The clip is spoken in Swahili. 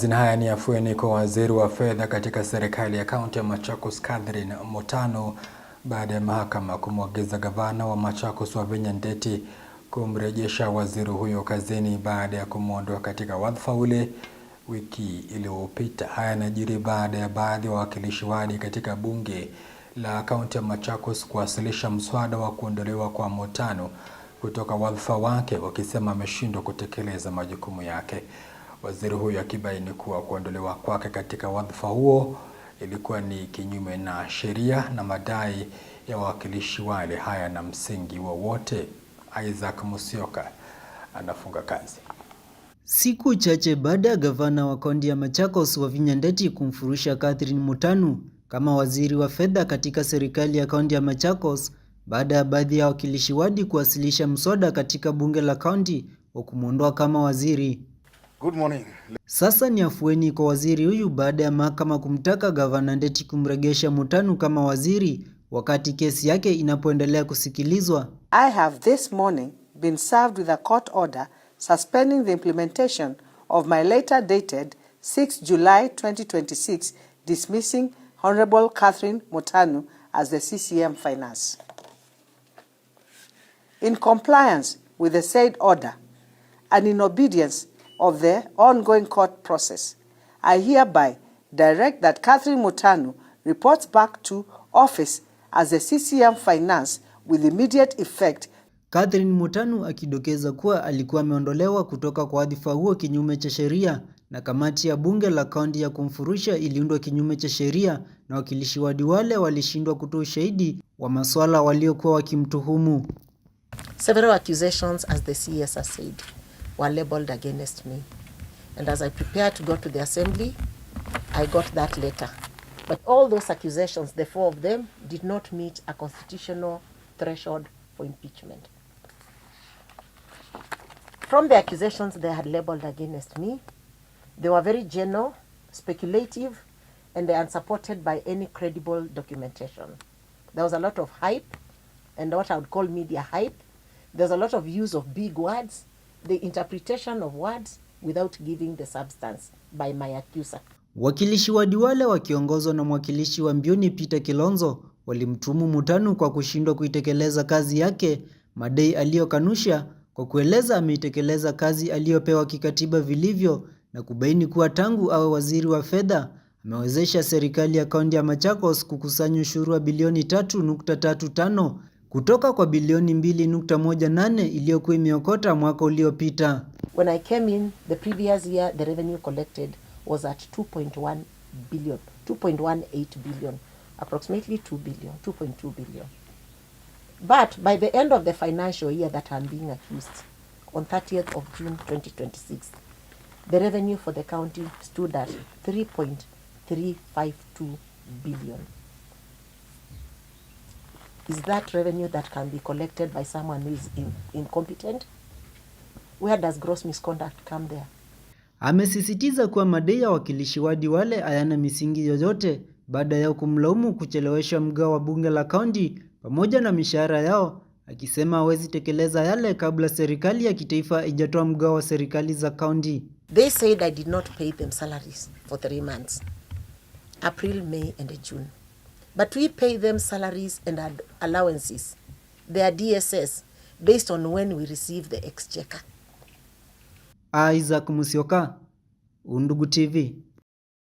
Kazi na haya ni afueni kwa waziri wa fedha katika serikali ya kaunti ya Machakos Catherine Mutanu baada ya mahakama kumwagiza gavana wa Machakos Wavinya Ndeti kumrejesha waziri huyo kazini baada ya kumwondoa katika wadhifa ule wiki iliyopita. Haya yanajiri baada ya baadhi ya wawakilishi wadi katika bunge la kaunti ya Machakos kuwasilisha mswada wa kuondolewa kwa Mutanu kutoka wadhifa wake, wakisema ameshindwa kutekeleza majukumu yake. Waziri huyo akibaini kuwa kuondolewa kwake katika wadhifa huo ilikuwa ni kinyume na sheria na madai ya wawakilishi wale hayana msingi wowote. Isaac Musyoka anafunga kazi. Siku chache baada ya gavana wa kaunti ya Machakos Wavinya Ndeti kumfurusha Catherine Mutanu kama waziri wa fedha katika serikali ya kaunti ya Machakos, baada ya baadhi ya wawakilishi wadi kuwasilisha mswada katika bunge la kaunti wa kumwondoa kama waziri. Good morning. Sasa ni afueni kwa waziri huyu baada ya mahakama kumtaka gavana Ndeti kumregesha Mutanu kama waziri wakati kesi yake inapoendelea kusikilizwa. I have this morning been served with a court order suspending the implementation of my letter dated 6 July 2026 dismissing Honorable Catherine Mutanu as the CCM Finance. In compliance with the said order and in obedience of the ongoing court process, I hereby direct that Catherine Mutanu reports back to office as the CCM Finance with immediate effect. Catherine Mutanu akidokeza kuwa alikuwa ameondolewa kutoka kwa wadhifa huo kinyume cha sheria na kamati ya bunge la kaunti ya kumfurusha iliundwa kinyume cha sheria na wakilishi wadi wale walishindwa kutoa ushahidi wa masuala waliokuwa wakimtuhumu. Several accusations, as the CS has said, were labeled against me. And as I prepared to go to the assembly, I got that letter. But all those accusations, the four of them, did not meet a constitutional threshold for impeachment. From the accusations they had labeled against me, they were very general, speculative, and they are unsupported by any credible documentation. There was a lot of hype, and what I would call media hype. There's a lot of use of big words, the interpretation of words without giving the substance by my accuser. Wakilishi wadi wale wakiongozwa na mwakilishi wa Mbioni Peter Kilonzo walimtuhumu Mutanu kwa kushindwa kuitekeleza kazi yake, madai aliyokanusha kwa kueleza ameitekeleza kazi aliyopewa kikatiba vilivyo na kubaini kuwa tangu awe waziri wa fedha amewezesha serikali ya kaunti ya Machakos kukusanya ushuru wa bilioni 3.35 kutoka kwa bilioni 2.18 iliyokuwa imeokota mwaka uliopita. When I came in the previous year, the revenue collected was at 2.1 billion, 2.18 billion, approximately 2 billion, 2.2 billion. But by the end of the financial year that I'm being accused, on 30th of June 2026, the revenue for the county stood at 3.352 billion. Is that revenue that can be collected by someone who is incompetent? Where does gross misconduct come there? Amesisitiza kuwa madai ya wakilishi wadi wale hayana misingi yoyote baada ya kumlaumu kuchelewesha mgao wa bunge la kaunti pamoja na mishahara yao, akisema hawezi tekeleza yale kabla serikali ya kitaifa haijatoa mgao wa serikali za kaunti. They said I did not pay them salaries for 3 months, April, May and June. But we pay them salaries and allowances, their DSS, based on when we receive the exchequer. Isaac Musyoka, Undugu TV.